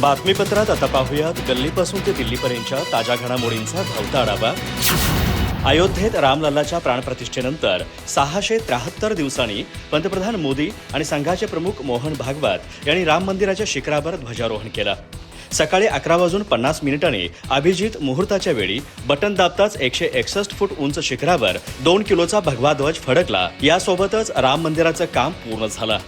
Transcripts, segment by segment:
बातमीपत्रात आता पाहूयात गल्लीपासून ते दिल्लीपर्यंतच्या ताज्या घडामोडींचा धावता आढावा। अयोध्येत रामलल्लाच्या प्राणप्रतिष्ठेनंतर 673 दिवसांनी पंतप्रधान मोदी आणि संघाचे प्रमुख मोहन भागवत यांनी राम मंदिराच्या शिखरावर ध्वजारोहण केलं। सकाळी 11:50 अभिजित मुहूर्ताच्या वेळी बटन दाबताच 161 फूट उंच शिखरावर 2 किलोचा भगवा ध्वज फडकला। यासोबतच राम मंदिराचं काम पूर्ण झालं।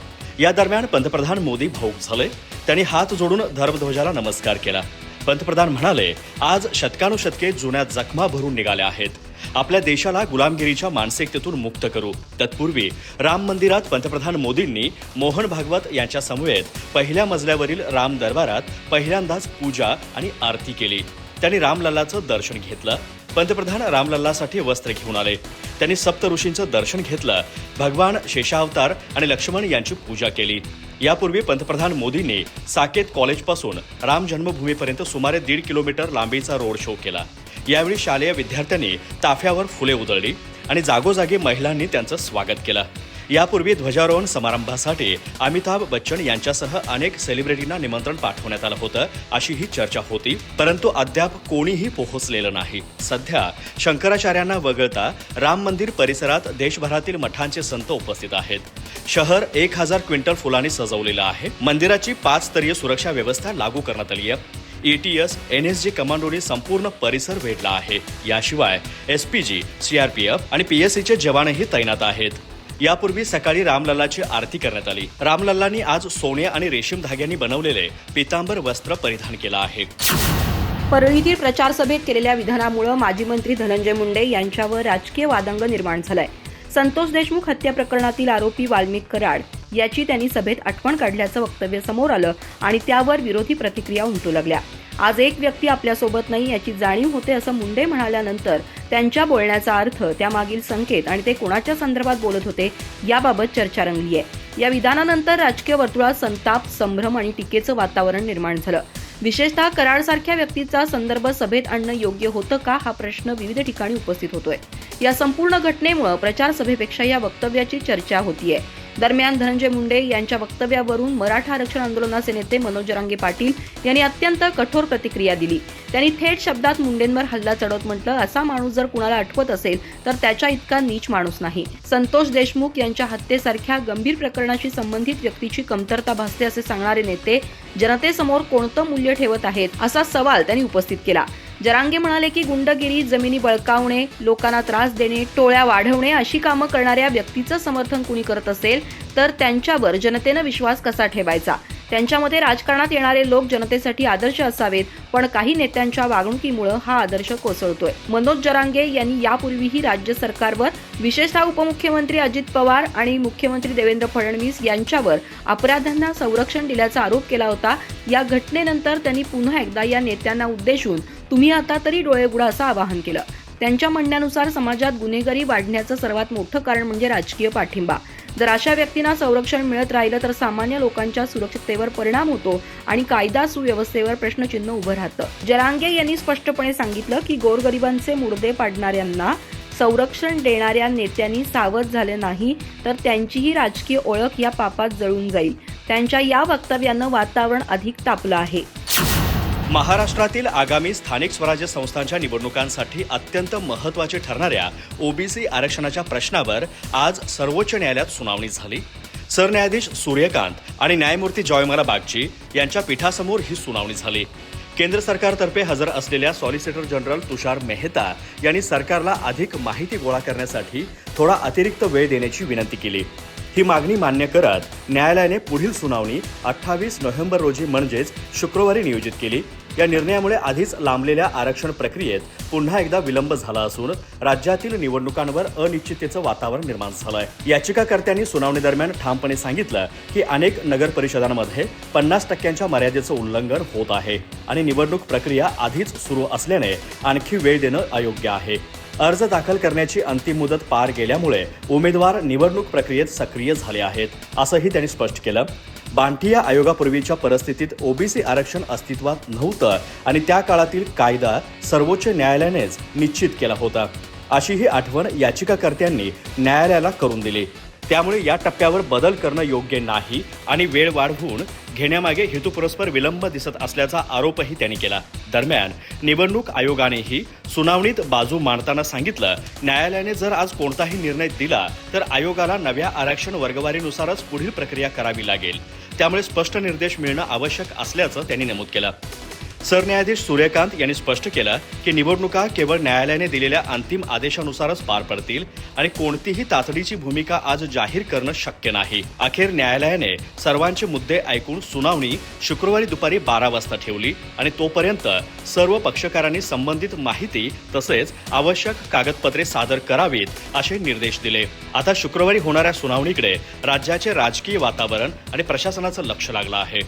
या दरम्यान पंतप्रधान मोदी भावूक झाले। त्यांनी हात जोडून धर्मध्वजाला नमस्कार केला। पंतप्रधान म्हणाले, आज शतकानुशतके जुन्या जखमा भरून निघाल्या आहेत। आपल्या देशाला गुलामगिरीच्या मानसिकतेतून मुक्त करू। तत्पूर्वी राम मंदिरात पंतप्रधान मोदींनी मोहन भागवत यांच्या समवेत पहिल्या मजल्यावरील राम दरबारात पहिल्यांदाच पूजा आणि आरती केली। त्यांनी रामलल्लाचं दर्शन घेतलं। पंतप्रधान रामलल्लासाठी वस्त्र घेऊन आले। त्यांनी सप्त ऋषींचं दर्शन घेतलं। भगवान शेषावतार आणि लक्ष्मण यांची पूजा केली। यापूर्वी पंतप्रधान मोदींनी साकेत कॉलेजपासून राम जन्मभूमीपर्यंत सुमारे 1.5 किलोमीटर लांबीचा रोड शो केला। यावेळी शालेय विद्यार्थ्यांनी ताफ्यावर फुले उधळली आणि जागोजागी महिलांनी त्यांचं स्वागत केलं। यापूर्वी ध्वजारोहण समारंभासाठी अमिताभ बच्चन यांच्यासह अनेक सेलिब्रिटींना निमंत्रण पाठवण्यात आलं होतं, अशी ही चर्चा होती, परंतु अद्याप कोणीही पोहोचलेलं नाही। सध्या शंकराचार्यांना वगळता राम मंदिर परिसरात देशभरातील मठांचे संत उपस्थित आहेत। शहर 1000 क्विंटल फुलांनी सजवलेलं आहे। मंदिराची 5 स्तरीय सुरक्षा व्यवस्था लागू करण्यात आली आहे। ETS, NSG कमांडोनी संपूर्ण परिसर वेढला आहे। याशिवाय SPG, CRPF आणि PSCचे जवानही तैनात आहेत। यापूर्वी सकाळी रामलल्लाची आरती करण्यात आली। रामलल्लांनी आज सोने आणि रेशीम धाग्यांनी बनवलेले पितांबर वस्त्र परिधान केलं आहे। परळीतील प्रचार सभेत केलेल्या विधानामुळे माजी मंत्री धनंजय मुंडे यांच्यावर राजकीय वादंग निर्माण झालाय। संतोष देशमुख हत्या प्रकरणातील आरोपी वाल्मिक कराड याची त्यांनी सभेत आठवण काढल्याचं वक्तव्य समोर आलं आणि त्यावर विरोधी प्रतिक्रिया उमटू लागल्या। आज एक व्यक्ती आपल्यासोबत नाही याची जाणीव होते असं मुंडे म्हणाल्यानंतर त्यांच्या बोलण्याचा अर्थ, त्यामागील संकेत आणि ते कोणाच्या संदर्भात बोलत होते याबाबत चर्चा रंगली आहे। या विधानानंतर राजकीय वर्तुळात संताप, संभ्रम आणि टीकेचं वातावरण निर्माण झालं। विशेषतः कराडसारख्या व्यक्तीचा संदर्भ सभेत आणणं योग्य होतं का हा प्रश्न विविध ठिकाणी उपस्थित होतोय। या संपूर्ण घटनेमुळे प्रचार सभेपेक्षा या वक्तव्याची चर्चा होतीये। दरम्यान धनंजय मुंडे यांच्या वक्तव्यावरून मराठा आरक्षण आंदोलनाचे नेते मनोज जरांगे पाटील यांनी अत्यंत कठोर प्रतिक्रिया दिली। त्यांनी थेट शब्दात मुंडेंवर हल्ला चढवत म्हटलं, असा माणूस जर कुणाला आठवत असेल तर त्याच्या इतका नीच माणूस नाही। संतोष देशमुख यांच्या हत्येसारख्या गंभीर प्रकरणाशी संबंधित व्यक्तीची कमतरता भासते असे सांगणारे नेते जनतेसमोर कोणतं मूल्य ठेवत आहेत असा सवाल त्यांनी उपस्थित केला। जरांगे म्हणाले की गुंडगिरी, जमिनी बळकावणे, लोकांना त्रास देणे, टोळ्या वाढवणे अशी कामं करणाऱ्या व्यक्तीचं समर्थन कुणी करत असेल तर त्यांच्यावर जनतेनं विश्वास कसा ठेवायचा। त्यांच्यामध्ये राजकारणात येणारे लोक जनतेसाठी आदर्श असावेत, पण काही नेत्यांच्या वागणुकीमुळे हा आदर्श कोसळतोय। मनोज जरांगे यांनी यापूर्वीही राज्य सरकारवर, विशेषतः उपमुख्यमंत्री अजित पवार आणि मुख्यमंत्री देवेंद्र फडणवीस यांच्यावर अपराध्यांना संरक्षण दिल्याचा आरोप केला होता। या घटनेनंतर त्यांनी पुन्हा एकदा या नेत्यांना उद्देशून तुम्ही आता तरी डोळे उघडा असं आवाहन केलं। त्यांच्या म्हणण्यानुसार समाजात गुन्हेगारी वाढण्याचं सर्वात मोठं कारण म्हणजे राजकीय पाठिंबा। जर अशा व्यक्तींना संरक्षण मिळत राहिलं तर सामान्य लोकांच्या सुरक्षिततेवर परिणाम होतो आणि कायदा सुव्यवस्थेवर प्रश्नचिन्ह उभं राहतं। जरांगे यांनी स्पष्टपणे सांगितलं की गोरगरिबांचे मुडदे पाडणाऱ्यांना संरक्षण देणाऱ्या नेत्यांनी सावध झाले नाही तर त्यांचीही राजकीय ओळख या पापात जळून जाईल। त्यांच्या या वक्तव्यानं वातावरण अधिक तापलं आहे। महाराष्ट्रातील आगामी स्थानिक स्वराज्य संस्थांच्या निवडणुकांसाठी अत्यंत महत्त्वाची ठरणाऱ्या OBC आरक्षणाच्या प्रश्नावर आज सर्वोच्च न्यायालयात सुनावणी झाली। सरन्यायाधीश सूर्यकांत आणि न्यायमूर्ती जॉयमाला बागची यांच्या पीठासमोर ही सुनावणी झाली। केंद्र सरकारतर्फे हजर असलेल्या सॉलिसिटर जनरल तुषार मेहता यांनी सरकारला अधिक माहिती गोळा करण्यासाठी थोडा अतिरिक्त वेळ देण्याची विनंती केली। ही मागणी मान्य करत न्यायालयाने पुढील सुनावणी 28 नोव्हेंबर रोजी म्हणजेच शुक्रवारी नियोजित केली। या निर्णयामुळे आधीच लांबलेल्या आरक्षण प्रक्रियेत पुन्हा एकदा विलंब झाला असून राज्यातील निवडणुकांवर अनिश्चिततेचं वातावरण निर्माण झालंय। याचिकाकर्त्यांनी सुनावणी दरम्यान ठामपणे सांगितलं की अनेक नगर परिषदांमध्ये 50% मर्यादेचं उल्लंघन होत आहे आणि निवडणूक प्रक्रिया आधीच सुरू असल्याने आणखी वेळ देणं अयोग्य आहे। अर्ज दाखल करण्याची अंतिम मुदत पार गेल्यामुळे उमेदवार निवडणूक प्रक्रियेत सक्रिय झाले आहेत, असंही त्यांनी स्पष्ट केलं। बांटिया आयोगापूर्वीच्या परिस्थितीत OBC आरक्षण अस्तित्वात नव्हतं आणि त्या काळातील कायदा सर्वोच्च न्यायालयानेच निश्चित केला होता, अशी ही आठवण याचिकाकर्त्यांनी न्यायालयाला करून दिली। त्यामुळे या टप्प्यावर बदल करणं योग्य नाही आणि वेळ वाढवून घेण्यामागे हेतुपुरस्पर विलंब दिसत असल्याचा आरोपही त्यांनी केला. दरम्यान निवडणूक आयोगानेही सुनावणीत बाजू मांडताना सांगितलं, न्यायालयाने जर आज कोणताही निर्णय दिला तर आयोगाला नव्या आरक्षण वर्गवारीनुसारच पुढील प्रक्रिया करावी लागेल. त्यामुळे स्पष्ट निर्देश मिळणं आवश्यक असल्याचं त्यांनी नमूद केलं. सरन्यायाधीश सूर्यकांत यांनी स्पष्ट केलं की निवडणुका केवळ न्यायालयाने दिलेल्या अंतिम आदेशानुसारच पार पडतील आणि कोणतीही तातडीची भूमिका आज जाहीर करणं शक्य नाही. अखेर न्यायालयाने सर्वांचे मुद्दे ऐकून सुनावणी शुक्रवारी दुपारी 12 वाजता ठेवली आणि तोपर्यंत सर्व पक्षकारांनी संबंधित माहिती तसेच आवश्यक कागदपत्रे सादर करावीत असे निर्देश दिले. आता शुक्रवारी होणाऱ्या सुनावणीकडे राज्याचे राजकीय वातावरण आणि प्रशासनाचं लक्ष लागलं आहे.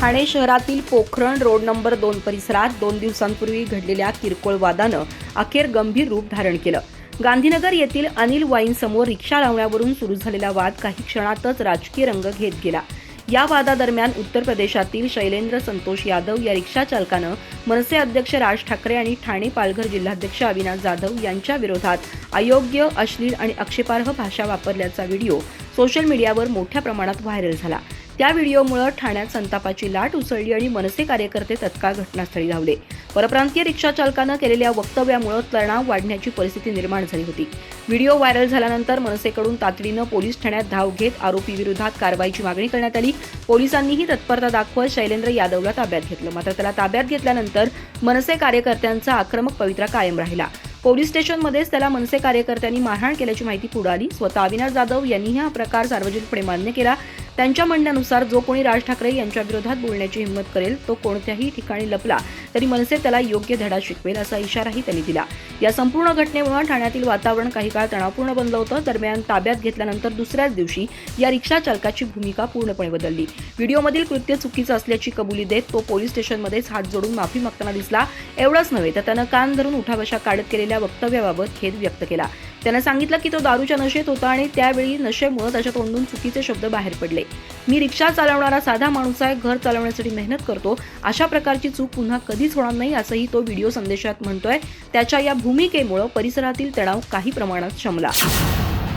ठाणे शहरातील पोखरण रोड नंबर 2 परिसरात 2 दिवसांपूर्वी घडलेल्या किरकोळ वादानं अखेर गंभीर रूप धारण केलं. गांधीनगर येथील अनिल वाईन समोर रिक्षा लावण्यावरून सुरू झालेला वाद काही क्षणातच राजकीय रंग घेत गेला. या वादादरम्यान उत्तर प्रदेशातील शैलेंद्र संतोष यादव या रिक्षा चालकानं मनसे अध्यक्ष राज ठाकरे आणि ठाणे पालघर जिल्हाध्यक्ष अविनाश जाधव यांच्या विरोधात अयोग्य, अश्लील आणि आक्षेपार्ह भाषा वापरल्याचा व्हिडिओ सोशल मीडियावर मोठ्या प्रमाणात व्हायरल झाला. त्या व्हिडिओमुळे ठाण्यात संतापाची लाट उसळली आणि मनसे कार्यकर्ते तत्काळ घटनास्थळी धावले. परप्रांतीय रिक्षा चालकानं केलेल्या वक्तव्यामुळे तणाव वाढण्याची परिस्थिती निर्माण झाली होती. व्हिडिओ व्हायरल झाल्यानंतर मनसेकडून तातडीनं पोलीस ठाण्यात धाव घेत आरोपी विरोधात कारवाईची मागणी करण्यात आली. पोलिसांनीही तत्परता दाखवत शैलेंद्र यादवला ताब्यात घेतलं. मात्र त्याला ताब्यात घेतल्यानंतर मनसे कार्यकर्त्यांचा आक्रमक पवित्रा कायम राहिला. पोलीस स्टेशनमध्येच त्याला मनसे कार्यकर्त्यांनी मारहाण केल्याची माहिती पुढे आली. स्वतः अविनाश जाधव यांनीही हा प्रकार सार्वजनिकपणे मान्य केला. त्यांच्या म्हणण्यानुसार जो कोणी राज ठाकरे यांच्या विरोधात बोलण्याची हिंमत करेल तो कोणत्याही ठिकाणी लपला तरी मनसे त्याला योग्य धडा शिकवेल असा इशाराही त्यांनी दिला. या संपूर्ण घटनेमुळे ठाण्यातील वातावरण काही काळ तणावपूर्ण बनलं होतं. दरम्यान ताब्यात घेतल्यानंतर दुसऱ्याच दिवशी या रिक्षा चालकाची भूमिका पूर्णपणे बदलली. व्हिडिओमधील कृत्य चुकीचं असल्याची कबुली देत तो पोलीस स्टेशनमध्येच हात जोडून माफी मागताना दिसला. एवढंच नव्हे तर त्यानं कान धरून उठाबशा काढत केलेल्या वक्तव्याबाबत खेद व्यक्त केला. त्यानं सांगितलं की तो दारूच्या नशेत होता आणि त्यावेळी नशेमुळे त्याच्या तोंडून चुकीचे शब्द बाहेर पडले. मी रिक्षा चालवणारा साधा माणूस आहे, घर चालवण्यासाठी मेहनत करतो. अशा प्रकारची चूक पुन्हा कधीच होणार नाही असंही तो व्हिडिओ संदेशात म्हणतोय. त्याच्या या भूमिकेमुळे परिसरातील तणाव काही प्रमाणात शमला.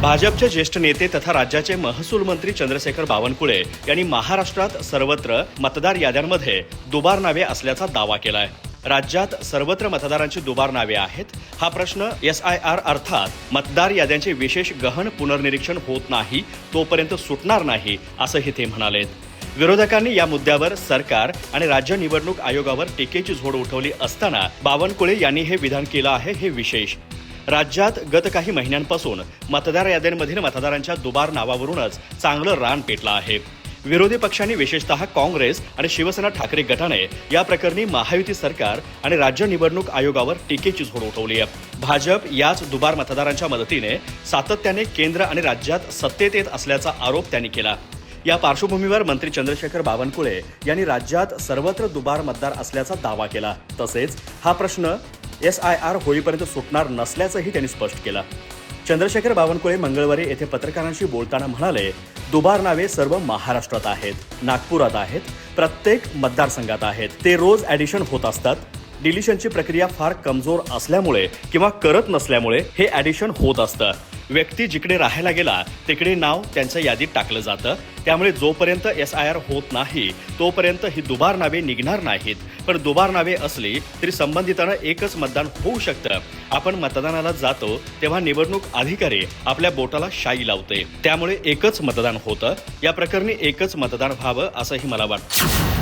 भाजपचे ज्येष्ठ नेते तथा राज्याचे महसूल मंत्री चंद्रशेखर बावनकुळे यांनी महाराष्ट्रात सर्वत्र मतदार याद्यांमध्ये दुबार नावे असल्याचा दावा केलाय. राज्यात सर्वत्र मतदारांची दुबार नावे आहेत. हा प्रश्न SIR अर्थात मतदार याद्यांचे विशेष गहन पुनर्निरीक्षण होत नाही तोपर्यंत सुटणार नाही असंही ते म्हणाले. विरोधकांनी या मुद्द्यावर सरकार आणि राज्य निवडणूक आयोगावर टीकेची झोड उठवली असताना बावनकुळे यांनी हे विधान केलं आहे. हे विशेष. राज्यात गत काही महिन्यांपासून मतदार याद्यांमधील मतदारांच्या दुबार नावावरूनच चांगलं रान पेटलं आहे. विरोधी पक्षांनी विशेषतः काँग्रेस आणि शिवसेना ठाकरे गटाने या प्रकरणी महायुती सरकार आणि राज्य निवडणूक आयोगावर टीकेची झोड उठवली आहे. भाजप याच दुबार मतदारांच्या मदतीने सातत्याने केंद्र आणि राज्यात सत्तेत येत असल्याचा आरोप त्यांनी केला. या पार्श्वभूमीवर मंत्री चंद्रशेखर बावनकुळे यांनी राज्यात सर्वत्र दुबार मतदार असल्याचा दावा केला. तसेच हा प्रश्न SIR होईपर्यंत सुटणार नसल्याचंही त्यांनी स्पष्ट केलं. चंद्रशेखर बावनकुळे मंगळवारी येथे पत्रकारांशी बोलताना म्हणाले, दुबार नावे सर्व महाराष्ट्रात आहेत, नागपुरात आहेत, प्रत्येक मतदारसंघात आहेत. ते रोज ॲडिशन होत असतात. डिलिशनची प्रक्रिया फार कमजोर असल्यामुळे किंवा करत नसल्यामुळे हे ॲडिशन होत असतं. व्यक्ती जिकडे राहायला गेला तिकडे नाव त्यांच्या यादीत टाकलं जातं. त्यामुळे जोपर्यंत SIR होत नाही तोपर्यंत ही दुबार नावे निघणार नाहीत. पण दुबार नावे असली तरी संबंधितांना एकच मतदान होऊ शकतं. आपण मतदानाला जातो तेव्हा निवडणूक अधिकारी आपल्या बोटाला शाई लावते. त्यामुळे एकच मतदान होतं. या प्रकरणी एकच मतदान व्हावं असंही मला वाटतं.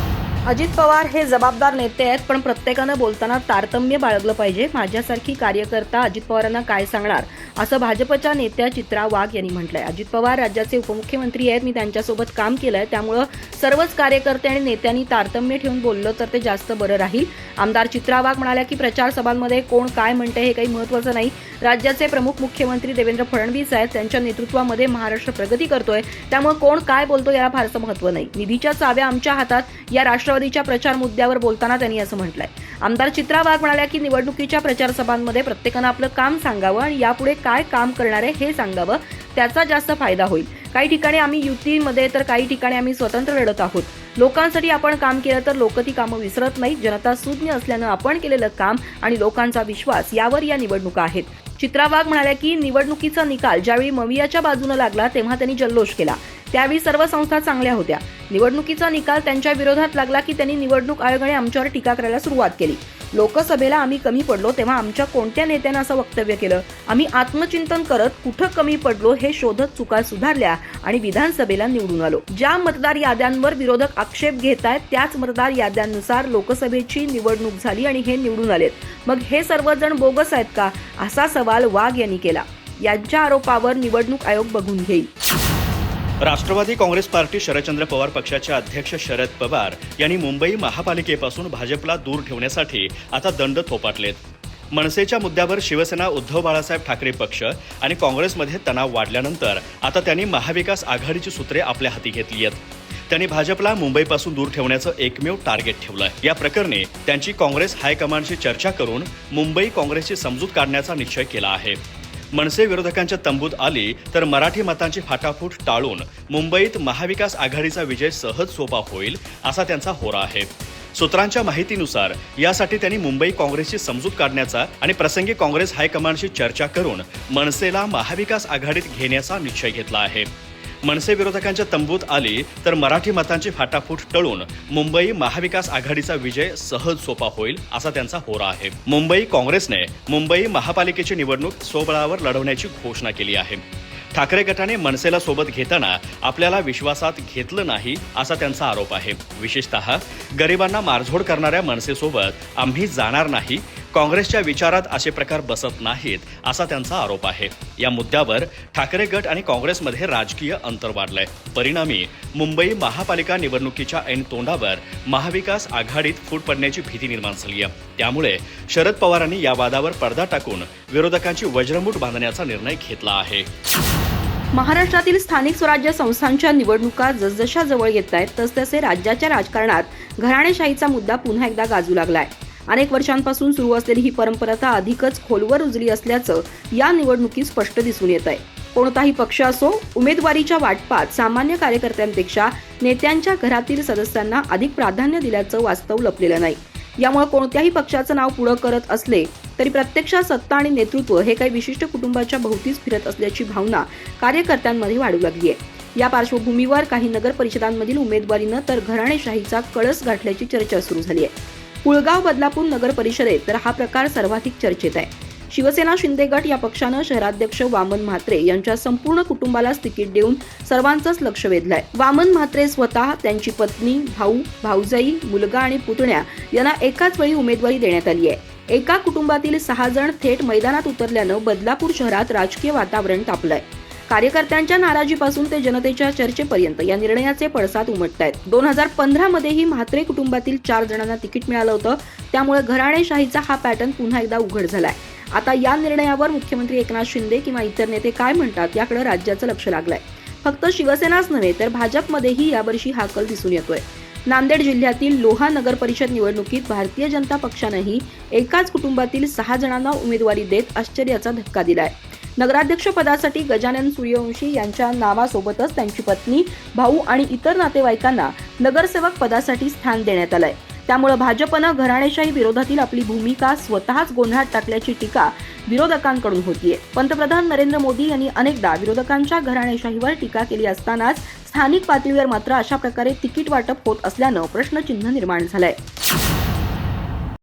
अजित पवार हे जबाबदार नेते आहेत, पण प्रत्येकानं बोलताना तारतम्य बाळगलं पाहिजे. माझ्यासारखी कार्यकर्ता अजित पवारांना काय सांगणार असं भाजपच्या नेत्या चित्रा वाघ यांनी म्हटलंय. अजित पवार राज्याचे उपमुख्यमंत्री आहेत. मी त्यांच्यासोबत काम केलंय. त्यामुळं सर्वच कार्यकर्ते आणि नेत्यांनी तारतम्य ठेवून बोललं तर ते जास्त बरं राहील. आमदार चित्रा वाघ म्हणाल्या की प्रचार सभांमध्ये कोण काय म्हणते हे काही महत्त्वाचं नाही. राज्याचे प्रमुख मुख्यमंत्री देवेंद्र फडणवीस आहेत. त्यांच्या नेतृत्वामध्ये महाराष्ट्र प्रगती करतोय. त्यामुळे कोण काय बोलतो याला फारसं महत्त्व नाही. निधीच्या चाव्या आमच्या हातात या राष्ट्रवादीच्या प्रचार मुद्द्यावर बोलताना त्यांनी असं म्हटलंय. आमदार चित्रा वाघ म्हणाल्या की निवडणुकीच्या प्रचार सभांमध्ये प्रत्येकानं आपलं काम सांगावं आणि यापुढे काय काम करणार आहे हे सांगावं. त्याचा जास्त फायदा होईल. काही ठिकाणी आम्ही युतीमध्ये तर काही ठिकाणी आम्ही स्वतंत्र लढत आहोत. लोकांसाठी आपण काम केलं तर लोक ती कामं विसरत नाहीत. जनता सुज्ञ असल्यानं आपण केलेलं काम आणि लोकांचा विश्वास यावर या निवडणुका आहेत. चित्रा वाघ म्हणाल्या की निवडणुकीचा निकाल ज्यावेळी मवियाच्या बाजूने लागला तेव्हा त्यांनी जल्लोष केला. त्यावेळी सर्व संस्था चांगल्या होत्या. निवडणुकीचा निकाल त्यांच्या विरोधात लागला की त्यांनी निवडणूक आयोगाने आमच्यावर टीका करायला सुरुवात केली. लोकसभेला आम्ही कमी पडलो तेव्हा आमच्या कोणत्या नेत्यानं असं वक्तव्य केलं? आम्ही आत्मचिंतन करत कुठं कमी पडलो हे शोधत चुका सुधारल्या आणि विधानसभेला निवडून आलो. ज्या मतदार याद्यांवर विरोधक आक्षेप घेत आहेत त्याच मतदार याद्यांनुसार लोकसभेची निवडणूक झाली आणि हे निवडून आलेत. मग हे सर्वजण बोगस आहेत का, असा सवाल वाघ यांनी केला. यांच्या आरोपावर निवडणूक आयोग बघून घेईल. राष्ट्रवादी काँग्रेस पार्टी शरदचंद्र पवार पक्षाचे अध्यक्ष शरद पवार यांनी मुंबई महापालिकेपासून भाजपला दूर ठेवण्यासाठी आता दंड थोपाटलेत. मनसेच्या मुद्द्यावर शिवसेना, उद्धव बाळासाहेब ठाकरे पक्ष आणि काँग्रेसमध्ये तणाव वाढल्यानंतर आता त्यांनी महाविकास आघाडीची सूत्रे आपल्या हाती घेतली आहेत. त्यांनी भाजपला मुंबईपासून दूर ठेवण्याचं एकमेव टार्गेट ठेवलंय. या प्रकरणी त्यांची काँग्रेस हायकमांडशी चर्चा करून मुंबई काँग्रेसची समजूत काढण्याचा निश्चय केला आहे. मनसे विरोधकांच्या तंबूत आली तर मराठी मतांची फाटाफूट टाळून मुंबईत महाविकास आघाडीचा विजय सहज सोपा होईल असा त्यांचा होरा आहे. सूत्रांच्या माहितीनुसार यासाठी त्यांनी मुंबई काँग्रेसची समजूत काढण्याचा आणि प्रसंगी काँग्रेस हायकमांडशी चर्चा करून मनसेला महाविकास आघाडीत घेण्याचा निश्चय घेतला आहे. मनसे विरोधकांच्या तंबूत आली तर मराठी मतांची फाटाफूट टळून मुंबई महाविकास आघाडीचा विजय सहज सोपा होईल असा त्यांचा होरा आहे. मुंबई काँग्रेसने मुंबई महापालिकेची निवडणूक स्वबळावर लढवण्याची घोषणा केली आहे. ठाकरे गटाने मनसेला सोबत घेताना आपल्याला विश्वासात घेतलं नाही असा त्यांचा आरोप आहे. विशेषतः गरिबांना मारझोड करणाऱ्या मनसेसोबत आम्ही जाणार नाही, काँग्रेसच्या विचारात असे प्रकार बसत नाहीत असा त्यांचा आरोप आहे. या मुद्द्यावर ठाकरे गट आणि काँग्रेसमध्ये राजकीय अंतर वाढलंय. परिणामी मुंबई महापालिका निवडणुकीच्या ऐन तोंडावर महाविकास आघाडीत फूट पडण्याची भीती निर्माण झाली आहे. त्यामुळे शरद पवारांनी या वादावर पडदा टाकून विरोधकांची वज्रमूठ बांधण्याचा निर्णय घेतला आहे. महाराष्ट्रातील स्थानिक स्वराज्य संस्थांच्या निवडणुका जसजशा जवळ येत आहेत तसतसे राज्याच्या राजकारणात घराणेशाहीचा मुद्दा पुन्हा एकदा गाजू लागलाय. अनेक वर्षांपासून सुरू असलेली ही परंपरा आता अधिकच खोलवर रुजली असल्याचं या निवडणुकीत स्पष्ट दिसून येत आहे. कोणताही पक्ष असो, उमेदवारीच्या वाटपात सामान्य कार्यकर्त्यांपेक्षा नेत्यांच्या घरातील सदस्यांना अधिक प्राधान्य दिल्याचं वास्तव लपलेलं नाही. यामुळे कोणत्याही पक्षाचं नाव पुढं करत असले तरी प्रत्यक्षात सत्ता आणि नेतृत्व हे काही विशिष्ट कुटुंबाच्या भोवतीच फिरत असल्याची भावना कार्यकर्त्यांमध्ये वाढू लागली आहे. या पार्श्वभूमीवर काही नगर परिषदांमधील उमेदवारीनं तर घराणेशाहीचा कळस गाठल्याची चर्चा सुरू झाली आहे. पुळगाव बदलापूर नगर परिषदेत तर हा प्रकार सर्वाधिक चर्चेत आहे. शिवसेना शिंदे गट या पक्षानं शहराध्यक्ष वामन म्हात्रे यांच्या संपूर्ण कुटुंबालाच तिकीट देऊन सर्वांचंच लक्ष वेधलंय. वामन म्हात्रे स्वतः, त्यांची पत्नी, भाऊ, भाऊजाई, मुलगा आणि पुतण्या यांना एकाच वेळी उमेदवारी देण्यात आली आहे. एका कुटुंबातील 6 जण थेट मैदानात उतरल्यानं बदलापूर शहरात राजकीय वातावरण तापलंय. कार्यकर्त्यांच्या नाराजीपासून ते जनतेच्या चर्चेपर्यंत या निर्णयाचे पडसाद उमटतायत. 2015 मध्येही म्हात्रे कुटुंबातील 4 जणांना तिकीट मिळालं होतं. त्यामुळे घराणेशाहीचा हा पॅटर्न पुन्हा एकदा उघड झालाय. आता या निर्णयावर मुख्यमंत्री एकनाथ शिंदे किंवा इतर नेते काय म्हणतात याकडे राज्याचं लक्ष लागलंय. फक्त शिवसेनाच नव्हे तर भाजपमध्येही यावर्षी हा कल दिसून येतोय. नांदेड जिल्ह्यातील लोहा नगर परिषद निवडणुकीत भारतीय जनता पक्षानेही एकाच कुटुंबातील 6 जणांना उमेदवारी देत आश्चर्याचा धक्का दिलाय. नगराध्यक्ष पदासाठी गजानन सूर्यवंशी यांच्या नावासोबतच त्यांची पत्नी, भाऊ आणि इतर नातेवाईकांना नगरसेवक पदासाठी स्थान देण्यात आलंय. त्यामुळे भाजपनं घराणेशाही विरोधातील आपली भूमिका स्वतःच गोंधळात टाकल्याची टीका विरोधकांकडून होतीये. पंतप्रधान नरेंद्र मोदी यांनी अनेकदा विरोधकांच्या घराणेशाहीवर टीका केली असतानाच स्थानिक पातळीवर मात्र अशा प्रकारे तिकीट वाटप होत असल्यानं प्रश्नचिन्ह निर्माण झालंय.